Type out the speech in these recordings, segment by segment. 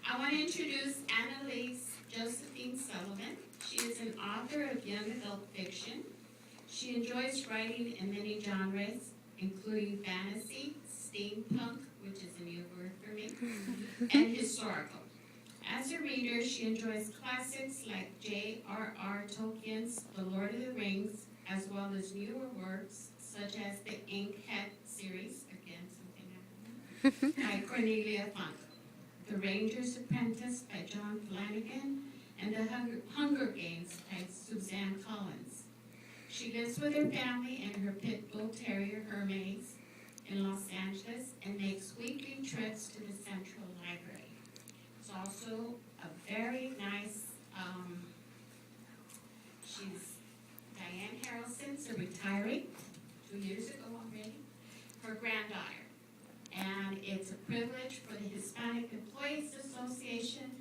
I want to introduce Annalise Josephine Sullivan. She is an author of young adult fiction. She enjoys writing in many genres, including fantasy, steampunk, which is a new word for me, and historical. As a reader, she enjoys classics like J.R.R. Tolkien's The Lord of the Rings, as well as newer works such as the Inkhead series, again, something I by Cornelia Funke, The Ranger's Apprentice by John Flanagan, and The Hunger Games by Suzanne Collins. She lives with her family and her pit bull terrier, Hermes, in Los Angeles, and makes weekly trips to the Central Library. It's also a very nice, she's Diane Harrelson's a retiree, 2 years ago already, her granddaughter. And it's a privilege for the Hispanic Employees Association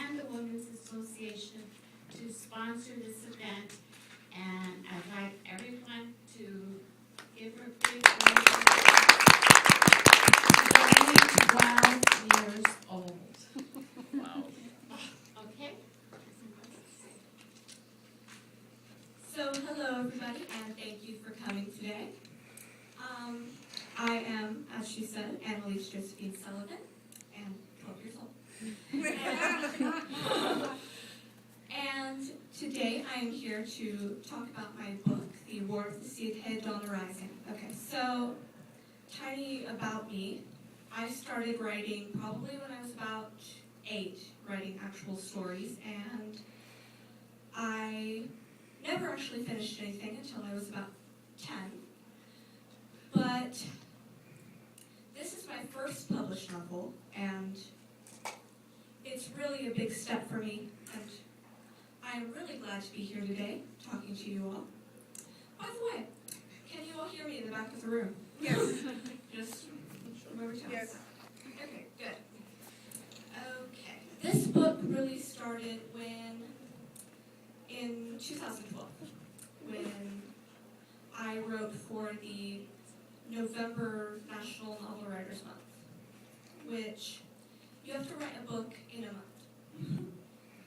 and the Women's Association to sponsor this event. And I'd like everyone to give her a big round of applause. She's only 12 years old. Wow. Okay. So, hello everybody, and thank you for coming today. I am, as she said, Annalise Josephine Sullivan, and 12 years old. And today I am here to talk about my book, The War of the Seedhead Dawn Rising. Okay, so, tiny about me. I started writing probably when I was about 8, writing actual stories, and I never actually finished anything until I was about 10. But this is my first published novel, and it's really a big step for me, and I'm really glad to be here today, talking to you all. By the way, can you all hear me in the back of the room? Yes. Just remember to Yes. Okay, good. Okay. This book really started in 2012, when I wrote for the November National Novel Writers Month, which you have to write a book in a month.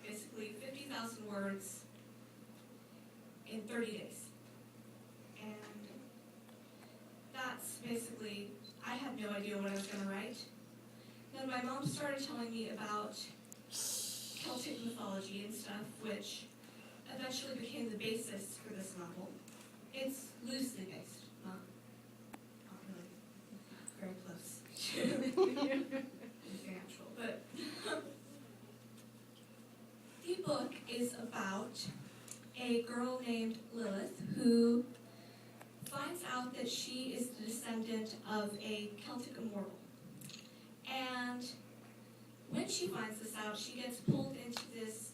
Basically 50,000 words in 30 days. And that's basically, I had no idea what I was going to write. Then my mom started telling me about Celtic mythology and stuff, which eventually became the basis for this novel. It's loosely based, not really very close to anything actual. But the book is about a girl named Lilith who finds out that she is the descendant of a Celtic immortal. And when she finds this out, she gets pulled into this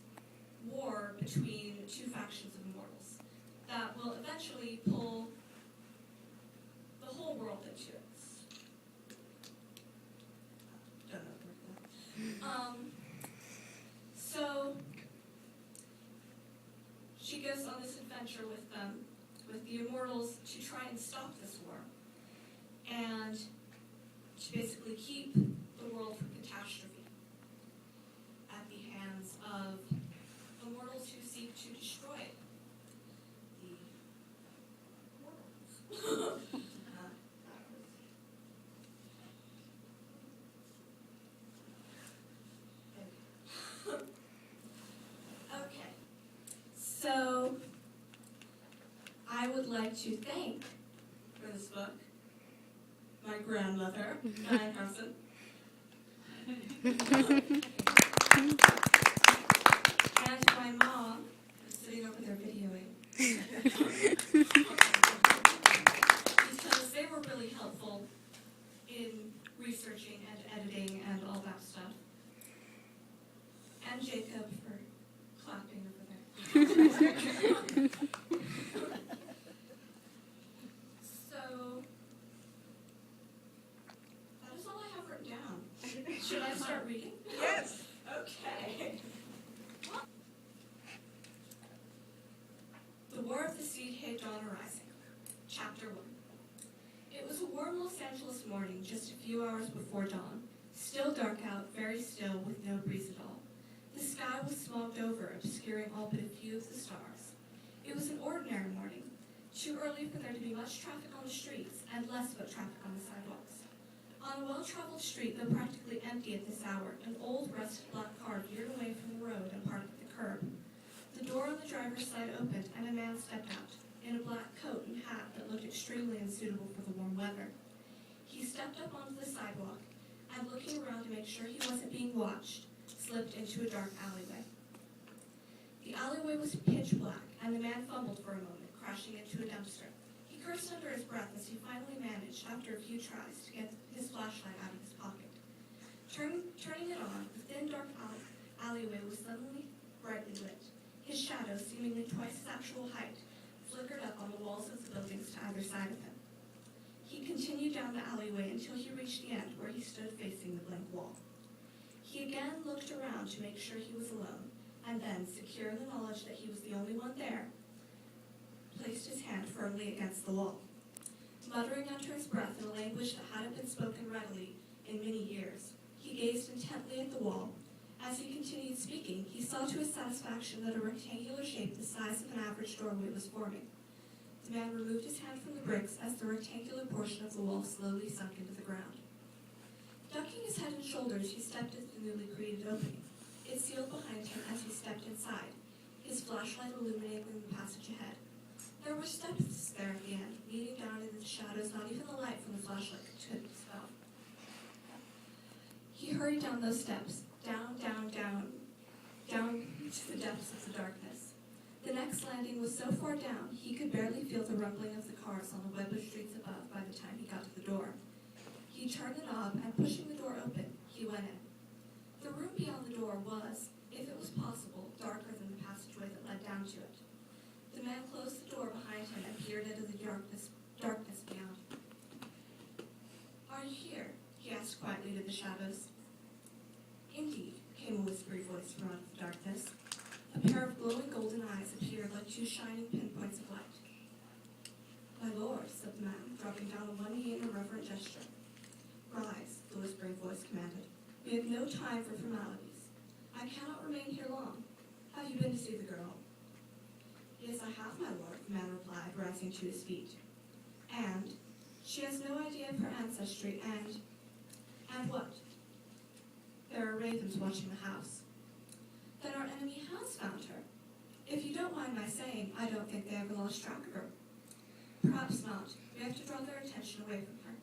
war between 2 factions of immortals that will eventually pull the whole world into it. Don't know. So she goes on this adventure with them, with the immortals, to try and stop this war, and to basically keep the world from catastrophe at the hands of immortals who seek to destroy it. The immortals. Okay, so I would like to thank, for this book, my grandmother, Diane Harrelson. And my mom, who's sitting over there videoing. Because they were really helpful in researching and editing and all that stuff. And Jacob for clapping over there. So, that is all I have written down. Should I start reading? Yes. Okay. The War of the Seedhead Dawn Rising, Chapter 1. It was a warm Los Angeles morning just a few hours before dawn. Still dark out, very still, with no breeze at all. The sky was smogged over, obscuring all but a few of the stars. It was an ordinary morning, too early for there to be much traffic on the streets, and less foot traffic on the sidewalks. On a well-traveled street, though practically empty at this hour, an old rusted black car veered away from the road and parked at the curb. The door on the driver's side opened, and a man stepped out, in a black coat and hat that looked extremely unsuitable for the warm weather. He stepped up onto the sidewalk, and looking around to make sure he wasn't being watched, slipped into a dark alleyway. The alleyway was pitch black, and the man fumbled for a moment, crashing into a dumpster. He cursed under his breath as he finally managed, after a few tries, to get his flashlight out of his pocket. Turning it on, the thin, dark alleyway was suddenly brightly lit. His shadow, seemingly twice his actual height, flickered up on the walls of the buildings to either side of him. He continued down the alleyway until he reached the end, where he stood facing the blank wall. He again looked around to make sure he was alone, and then, secure in the knowledge that he was the only one there, placed his hand firmly against the wall. Muttering under his breath in a language that hadn't been spoken readily in many years, he gazed intently at the wall. As he continued speaking, he saw to his satisfaction that a rectangular shape the size of an average doorway was forming. The man removed his hand from the bricks as the rectangular portion of the wall slowly sunk into the ground. Ducking his head and shoulders, he stepped into the newly created opening. It sealed behind him as he stepped inside, his flashlight illuminating the passage ahead. There were steps there at the end, leading down into the shadows not even the light from the flashlight could dispel. He hurried down those steps, down to the depths of the darkness. The next landing was so far down, he could barely feel the rumbling of the cars on the web of streets above by the time he got to the door. He turned the knob, and pushing the door open, he went in. The room beyond the door was, if it was possible, darker than the passageway that led down to it. The man closed the door behind him and peered into the darkness beyond. "Are you here?" he asked quietly to the shadows. "Indeed," came a whispery voice from out of the darkness. A pair of glowing golden eyes appeared like two shining pinpoints of light. "My lord," said the man, dropping down on one knee in a reverent gesture. "Rise," the whispering voice commanded. "We have no time for formalities. I cannot remain here long. Have you been to see the girl?" "Yes, I have, my lord," the man replied, rising to his feet. "And she has no idea of her ancestry, and what?" "There are ravens watching the house." "Then our enemy has found her. If you don't mind my saying, I don't think they ever lost track of her." "Perhaps not. We have to draw their attention away from her."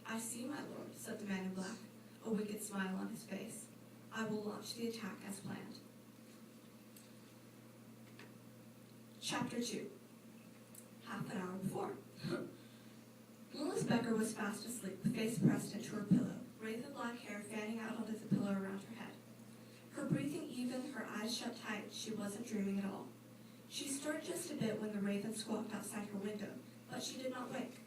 "I see, my lord," said the man in black, a wicked smile on his face. "I will launch the attack as planned." Chapter 2. Half an hour before. Lilith Becker was fast asleep, face pressed into her pillow, raven black hair fanning out onto the pillow around her head. Her breathing even, her eyes shut tight, she wasn't dreaming at all. She stirred just a bit when the raven squawked outside her window, but she did not wake.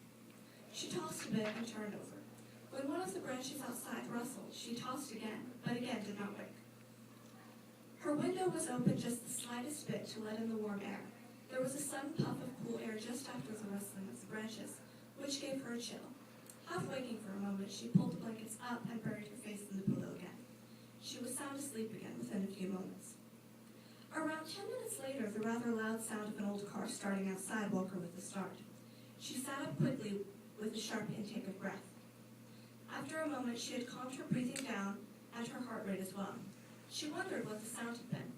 She tossed a bit and turned over. When one of the branches outside rustled, she tossed again, but again did not wake. Her window was open just the slightest bit to let in the warm air. There was a sudden puff of cool air just after the rustling of the branches, which gave her a chill. Half waking for a moment, she pulled the blankets up and buried her face in the pillow again. She was sound asleep again within a few moments. Around 10 minutes later, the rather loud sound of an old car starting outside woke her with a start. She sat up quickly with a sharp intake of breath. After a moment, she had calmed her breathing down and her heart rate as well. She wondered what the sound had been.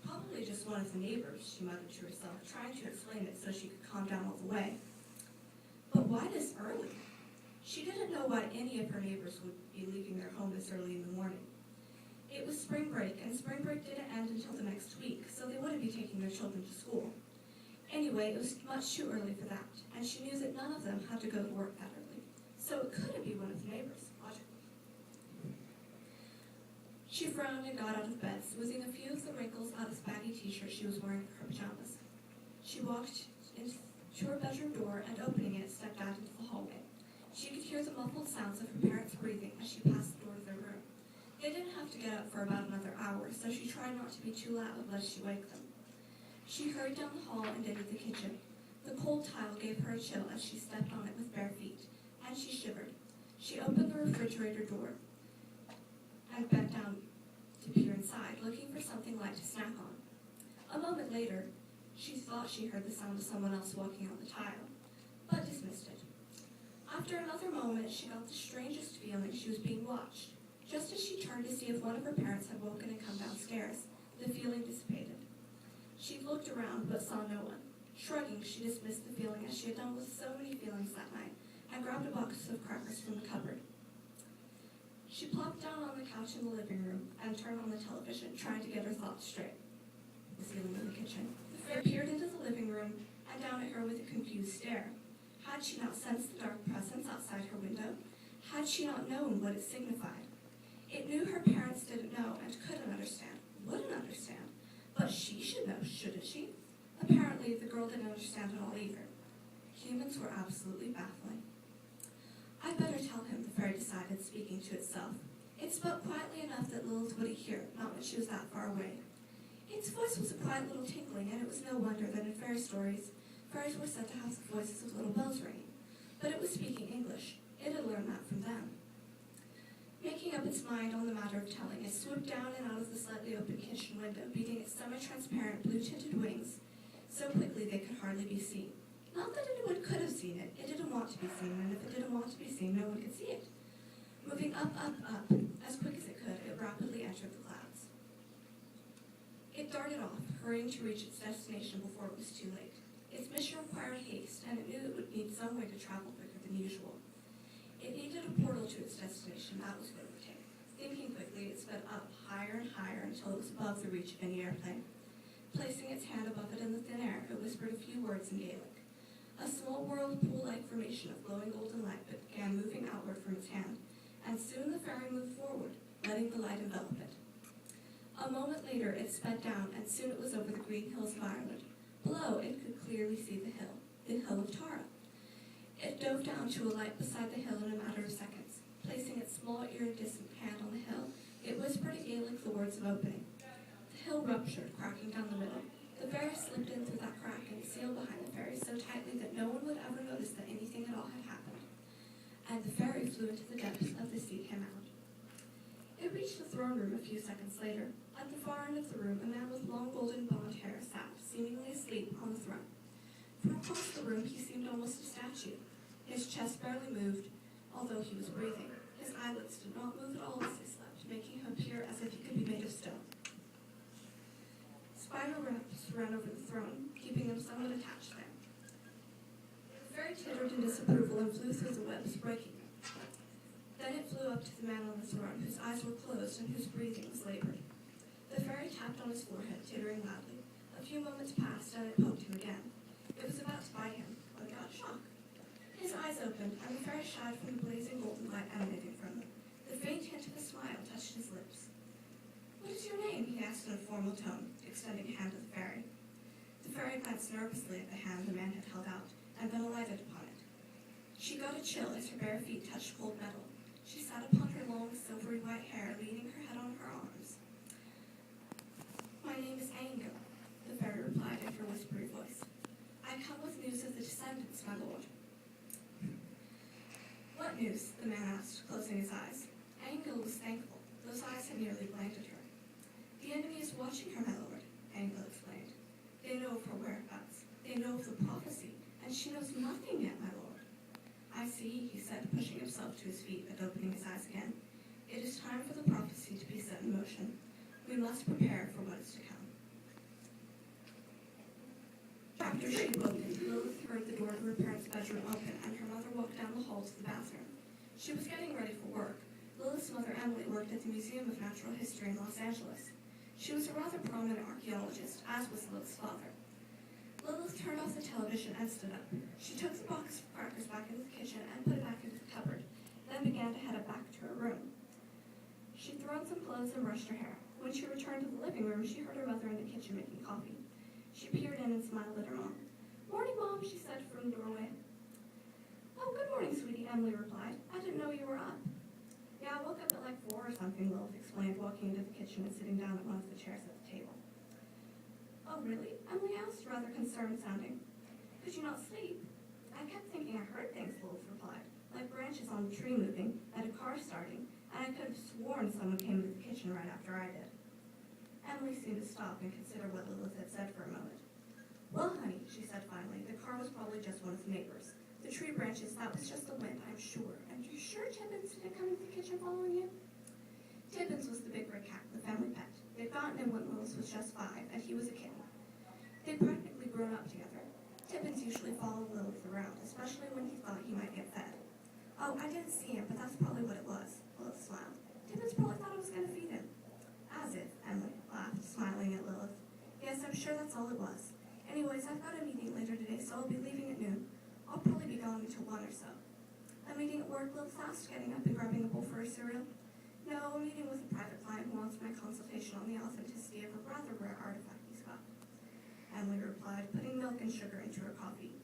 "Probably just one of the neighbors," she muttered to herself, trying to explain it so she could calm down all the way. But why this early? She didn't know why any of her neighbors would be leaving their home this early in the morning. It was spring break, and spring break didn't end until the next week, so they wouldn't be taking their children to school. Anyway, it was much too early for that, and she knew that none of them had to go to work that early. So it couldn't be one of the neighbors, logically. She frowned and got out of bed, smoothing a few of the wrinkles out of the baggy t-shirt she was wearing for her pajamas. She walked to her bedroom door and, opening it, stepped out into the hallway. She could hear the muffled sounds of her parents breathing as she passed the door to their room. They didn't have to get up for about another hour, so she tried not to be too loud lest she wake them. She hurried down the hall and into the kitchen. The cold tile gave her a chill as she stepped on it with bare feet, and she shivered. She opened the refrigerator door and bent down to peer inside, looking for something light to snack on. A moment later, she thought she heard the sound of someone else walking on the tile, but dismissed it. After another moment, she got the strangest feeling she was being watched. Just as she turned to see if one of her parents had woken and come downstairs, the feeling dissipated. She looked around but saw no one. Shrugging, she dismissed the feeling as she had done with so many feelings that night, and grabbed a box of crackers from the cupboard. She plopped down on the couch in the living room and turned on the television, trying to get her thoughts straight. The ceiling in the kitchen. The fairy peered into the living room and down at her with a confused stare. Had she not sensed the dark presence outside her window? Had she not known what it signified? It knew her parents didn't know and couldn't understand, wouldn't understand. But she should know, shouldn't she? Apparently, the girl didn't understand at all either. Humans were absolutely baffling. I'd better tell him, the fairy decided, speaking to itself. It spoke quietly enough that Lilith wouldn't hear it, not when she was that far away. Its voice was a quiet little tinkling, and it was no wonder that in fairy stories, fairies were said to have the voices of little bells ringing. But it was speaking English. It had learned that from them. Making up its mind on the matter of telling, it swooped down and out of the slightly open kitchen window, beating its semi-transparent blue-tinted wings so quickly they could hardly be seen. Not that anyone could have seen it. It didn't want to be seen, and if it didn't want to be seen, no one could see it. Moving up, up, up, as quick as it could, it rapidly entered the clouds. It darted off, hurrying to reach its destination before it was too late. Its mission required haste, and it knew it would need some way to travel quicker than usual. It needed a portal to its destination, that was what it would take. Thinking quickly, it sped up higher and higher until it was above the reach of any airplane. Placing its hand above it in the thin air, it whispered a few words in Gaelic. A small whirlpool-like formation of glowing golden light began moving outward from its hand, and soon the fairy moved forward, letting the light envelop it. A moment later, it sped down, and soon it was over the green hills of Ireland. Below, it could clearly see the hill of Tara. It dove down to a light beside the hill in a matter of seconds. Placing its small, iridescent hand on the hill, it whispered in Gaelic the words of opening. The hill ruptured, cracking down the middle. The fairy slipped in through that crack and sealed behind the fairy so tightly that no one would ever notice that anything at all had happened. And the fairy flew into the depths of the sea canal. It reached the throne room a few seconds later. At the far end of the room, a man with long golden blonde hair sat, seemingly asleep, on the throne. From across the room, he seemed almost a statue. His chest barely moved, although he was breathing. His eyelids did not move at all as he slept, making him appear as if he could be made of stone. Spider webs ran over the throne, keeping them somewhat attached there. The fairy tittered in disapproval and flew through the webs, breaking them. Then it flew up to the man on the throne, whose eyes were closed and whose breathing was labored. The fairy tapped on his forehead, tittering loudly. A few moments passed, and it poked him again. It was about to bite him, when it got a shock. His eyes opened, and the fairy shied from the blazing golden light emanating from them. The faint hint of a smile touched his lips. "What is your name?" he asked in a formal tone, extending a hand to the fairy. The fairy glanced nervously at the hand the man had held out, and then alighted upon it. She got a chill as her bare feet touched cold metal. She sat upon her long, silvery white hair, leaning her head on her arms. "My name is Angel," the fairy replied in her whispery voice. "I come with news of the descendants, my lord." "What news?" the man asked, closing his eyes. Angel was thankful. Those eyes had nearly blinded her. "The enemy is watching her, my lord," Angel explained. "They know of her whereabouts. They know of the prophecy, and she knows nothing yet, my lord." "I see," he said, pushing himself to his feet and opening his eyes again. "It is time for the prophecy to be set in motion. We must prepare for what is to come." After she had woken, Lilith heard the door to her parents' bedroom open, and her mother walked down the hall to the bathroom. She was getting ready for work. Lilith's mother, Emily, worked at the Museum of Natural History in Los Angeles. She was a rather prominent archaeologist, as was Lilith's father. Lilith turned off the television and stood up. She took the box of crackers back into the kitchen and put it back into the cupboard, then began to head back to her room. She'd thrown some clothes and brushed her hair. When she returned to the living room, she heard her mother in the kitchen making coffee. She peered in and smiled at her mom. "Morning, Mom," she said from the doorway. "Oh, good morning, sweetie," Emily replied. "I didn't know you were up." "Yeah, I woke up at like 4 or something," Lilith explained, walking into the kitchen and sitting down at one of the chairs at the table. "Oh, really?" Emily asked, rather concerned sounding. "Could you not sleep?" "I kept thinking I heard things," Lilith replied, "like branches branches on the tree moving, and a car starting, and I could have sworn someone came into the kitchen right after I did. Emily seemed to stop and consider what Lilith had said for a moment. Well, honey, she said finally, the car was probably just one of the neighbors. The tree branches, that was just the wind, I'm sure. And you're sure Tibbins didn't come into the kitchen following you? Tibbins was the big red cat, the family pet. They'd gotten him when Lilith was just 5, and he was a kitten. They'd practically grown up together. Tibbins usually followed Lilith around, especially when he thought he might get fed. Oh, I didn't see him, but that's probably what it was. Lilith smiled. Tibbins probably thought I was going to feed him. As if, Emily laughed, smiling at Lilith. Yes, I'm sure that's all it was. Anyways, I've got a meeting later today, so I'll be leaving at noon. I'll probably be gone until 1 or so. A meeting at work, Lilith asked, getting up and grabbing a bowl for her cereal. No, a meeting with a private client who wants my consultation on the authenticity of a rather rare artifact he's got. Emily replied, putting milk and sugar into her coffee.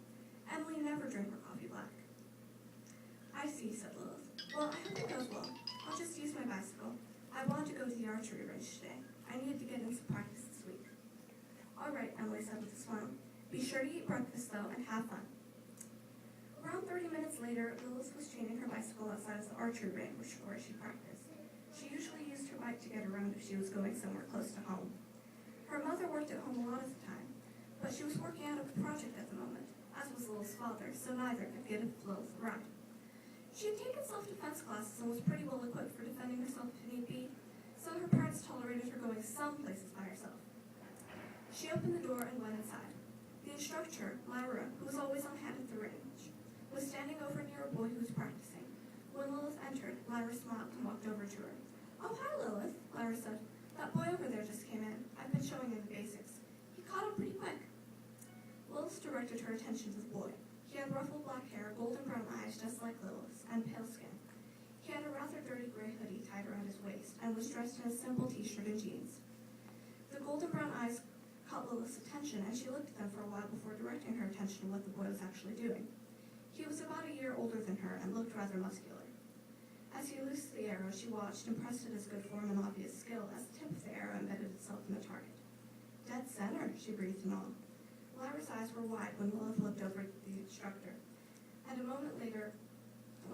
Emily never drank her coffee black. I see, said Lilith. Well, I hope it goes well. I'll just use my bicycle. I wanted to go to the archery range today. I needed to get in some practice this week. All right, Emily said with a smile. Be sure to eat breakfast, though, and have fun. Around 30 minutes later, Lilith was chaining her bicycle outside of the archery range where she practiced. She usually used her bike to get around if she was going somewhere close to home. Her mother worked at home a lot of the time, but she was working out a project at the moment, as was Lilith's father, so neither could give Lilith a ride. She had taken self-defense classes and was pretty well equipped for defending herself if need be, so her parents tolerated her going some places by herself. She opened the door and went inside. The instructor, Lyra, who was always on hand at the range, was standing over near a boy who was practicing. When Lilith entered, Lyra smiled and walked over to her. Oh, hi, Lilith, Lyra said. That boy over there just came in. I've been showing him the basics. He caught on pretty quick. Lilith directed her attention to the boy. He had ruffled black hair, golden brown eyes just like Lilith's, and pale skin. He had a rather dirty gray hoodie tied around his waist and was dressed in a simple t-shirt and jeans. The golden brown eyes caught Lilith's attention, and she looked at them for a while before directing her attention to what the boy was actually doing. He was about a year older than her and looked rather muscular. As he loosed the arrow, she watched, impressed at his good form and obvious skill, as the tip of the arrow embedded itself in the target. Dead center, she breathed in awe. Lyra's eyes were wide when Lilith looked over at the instructor, and a moment later,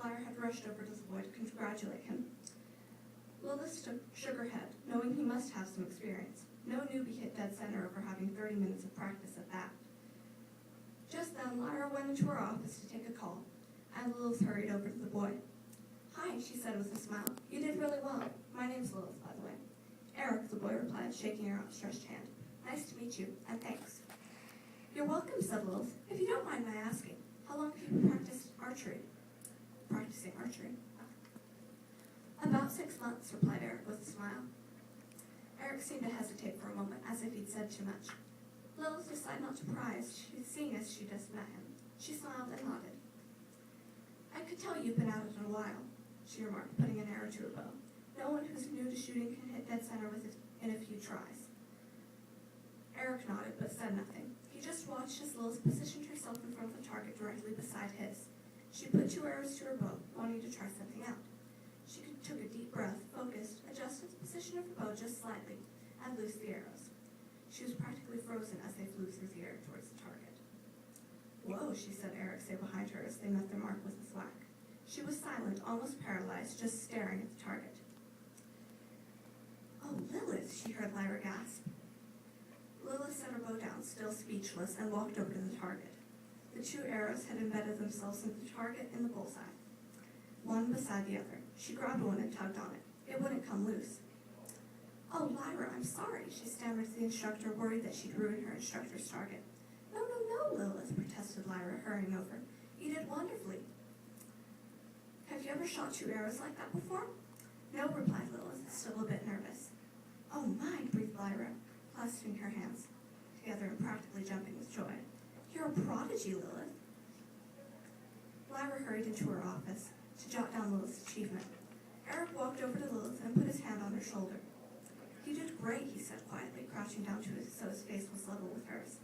Lyra had rushed over to the boy to congratulate him. Lilith shook her head, knowing he must have some experience. No newbie hit dead center over having 30 minutes of practice at that. Just then, Lyra went into her office to take a call, and Lilith hurried over to the boy. Hi, she said with a smile. You did really well. My name's Lilith, by the way. Eric, the boy replied, shaking her outstretched hand. Nice to meet you, and thanks. You're welcome, said Lilith. If you don't mind my asking, how long have you practicing archery? About 6 months, replied Eric with a smile. Eric seemed to hesitate for a moment, as if he'd said too much. Lilith decided not to pry, seeing as she just met him. She smiled and nodded. I could tell you've been at it in a while, she remarked, putting an arrow to her bow. No one who's new to shooting can hit dead center with it in a few tries. Eric nodded, but said nothing. He just watched as Lilith positioned herself in front of the target directly beside his. She put 2 arrows to her bow, wanting to try something out. She took a deep breath, focused, adjusted the position of her bow just slightly, and loosed the arrows. She was practically frozen as they flew through the air towards the target. Whoa, she said, Eric say behind her as they met their mark with a thwack. She was silent, almost paralyzed, just staring at the target. Oh, Lilith, she heard Lyra gasp. Lilith set her bow down, still speechless, and walked over to the target. The 2 arrows had embedded themselves into the target in the bullseye, one beside the other. She grabbed one and tugged on it. It wouldn't come loose. Oh, Lyra, I'm sorry, she stammered to the instructor, worried that she'd ruined her instructor's target. No, Lilith, protested Lyra, hurrying over. You did wonderfully. Have you ever shot 2 arrows like that before? No, replied Lilith, still a bit nervous. Oh, my, breathed Lyra, clasping her hands together and practically jumping with joy. You're a prodigy, Lilith. Lyra hurried into her office to jot down Lilith's achievement. Eric walked over to Lilith and put his hand on her shoulder. You did great, he said quietly, crouching down to it so his face was level with hers.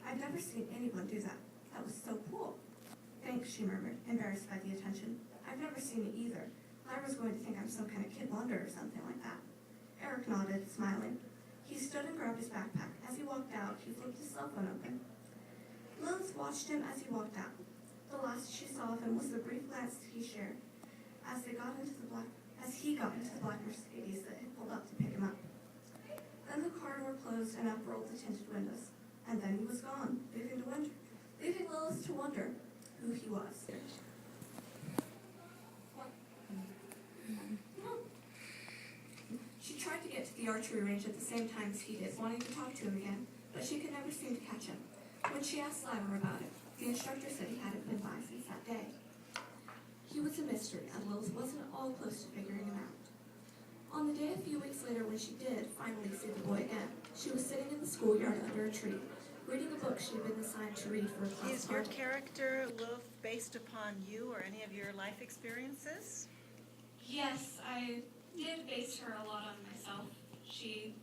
I've never seen anyone do that. That was so cool. Thanks, she murmured, embarrassed by the attention. I've never seen it either. Lyra's going to think I'm some kind of kid wonder or something like that. Eric nodded, smiling. He stood and grabbed his backpack. As he walked out, he flipped his cell phone open. Lilith watched him as he walked out. The last she saw of him was the brief glance that he shared, as he got into the black Mercedes that had pulled up to pick him up. Then the car door closed and up rolled the tinted windows, and then he was gone, leaving Lilith to wonder who he was. She tried to get to the archery range at the same time as he did, wanting to talk to him again, but she could never seem to catch him. When she asked Slimer about it, the instructor said he hadn't been by since that day. He was a mystery, and Lilith wasn't at all close to figuring him out. On the day a few weeks later when she did finally see the boy again, she was sitting in the schoolyard under a tree, reading a book she had been assigned to read for a class Is your project. character, Lilith, based upon you or any of your life experiences? Yes, I did base her a lot on myself. She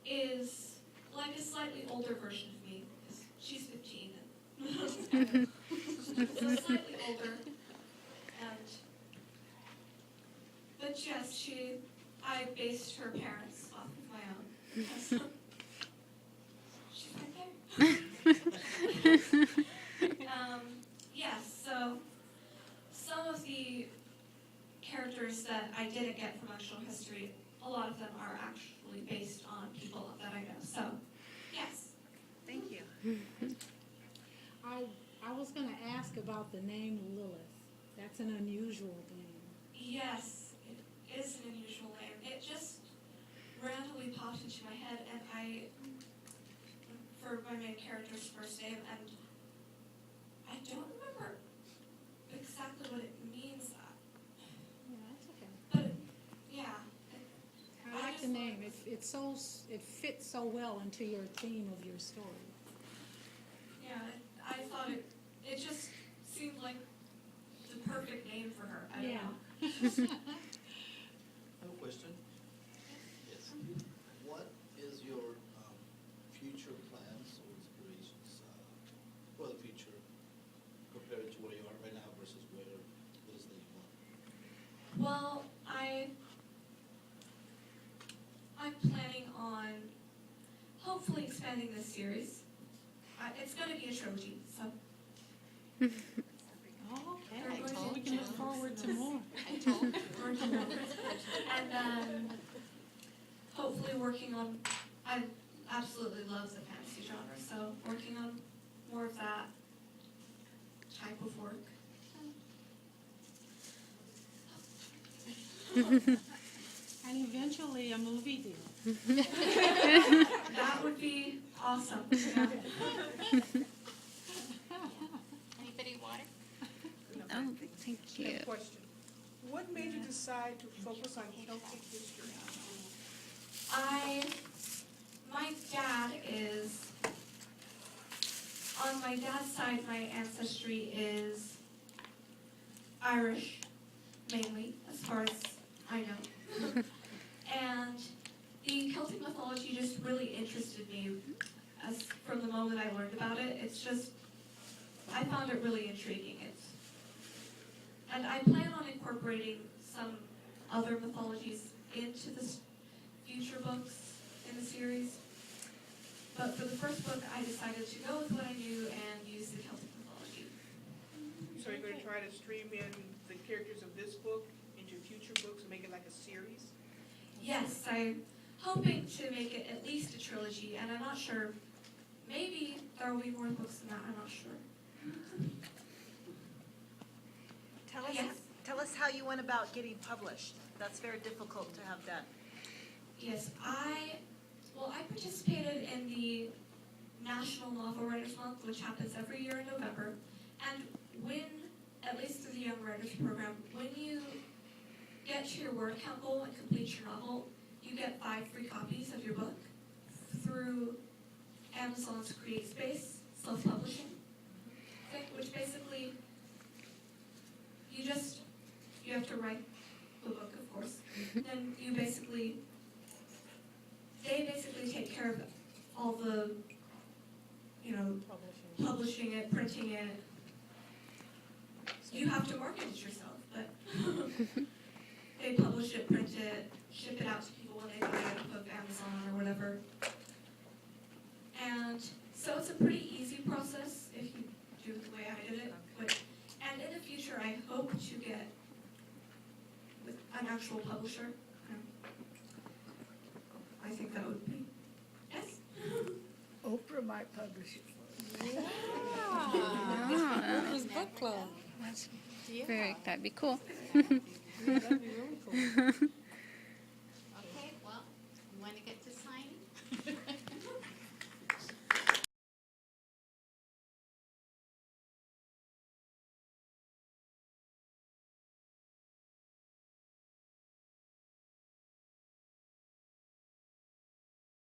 is like a slightly older version of me, because she's 15. So slightly older. But yes, I based her parents off of my own. She's right there. Yes, so some of the characters that I didn't get from actual history, a lot of them are actually based on people that I know. So, yes. Thank you. I was going to ask about the name Lilith. That's an unusual name. Yes, it is an unusual name. It just randomly popped into my head, and for my main character's first name, and I don't remember exactly what it means. Yeah, that's okay. But yeah, I like the name. It fits so well into your theme of your story. yeah, I thought it just seemed like the perfect name for her. I don't know. I have a question. Yes. What is your future plans or inspirations for the future compared to where you are right now versus what is that you want? Well, I'm planning on hopefully expanding this series. It's going to be a trilogy, so. Oh, okay. I told We can look forward to more. And then hopefully working on, I absolutely love the fantasy genre, so working on more of that type of work. And eventually a movie deal. That would be awesome. Yeah. Anybody water? Oh, thank you. Question. What made you decide to focus on Celtic history? On my dad's side, my ancestry is Irish, mainly, as far as I know. And the Celtic mythology just really interested me from the moment I learned about it. I found it really intriguing. And I plan on incorporating some other mythologies into the future books in the series. But for the first book, I decided to go with what I knew and use the Celtic mythology. So you're going to try to stream in the characters of this book into future books and make it like a series? Yes, I'm hoping to make it at least a trilogy, and I'm not sure. Maybe there will be more books than that, I'm not sure. Yes. Tell us how you went about getting published. That's very difficult to have done. Yes, I participated in the National Novel Writers Month, which happens every year in November. And at least through the Young Writers Program, when you get to your word count goal and complete your novel, you get 5 free copies of your book through Amazon's Create Space self-publishing thing, which basically you have to write the book, of course. Then they basically take care of all the, publishing it, printing it. You have to market it yourself, but they publish it, print it, ship it out to people when they buy it off of Amazon or whatever. And so it's a pretty easy process if you do it the way I did it. And in the future, I hope to get an actual publisher. I think that would be, yes? Oprah might publish it for us. Ah, Oprah's book club. that's very, that'd be cool. Yeah, that'd be really cool.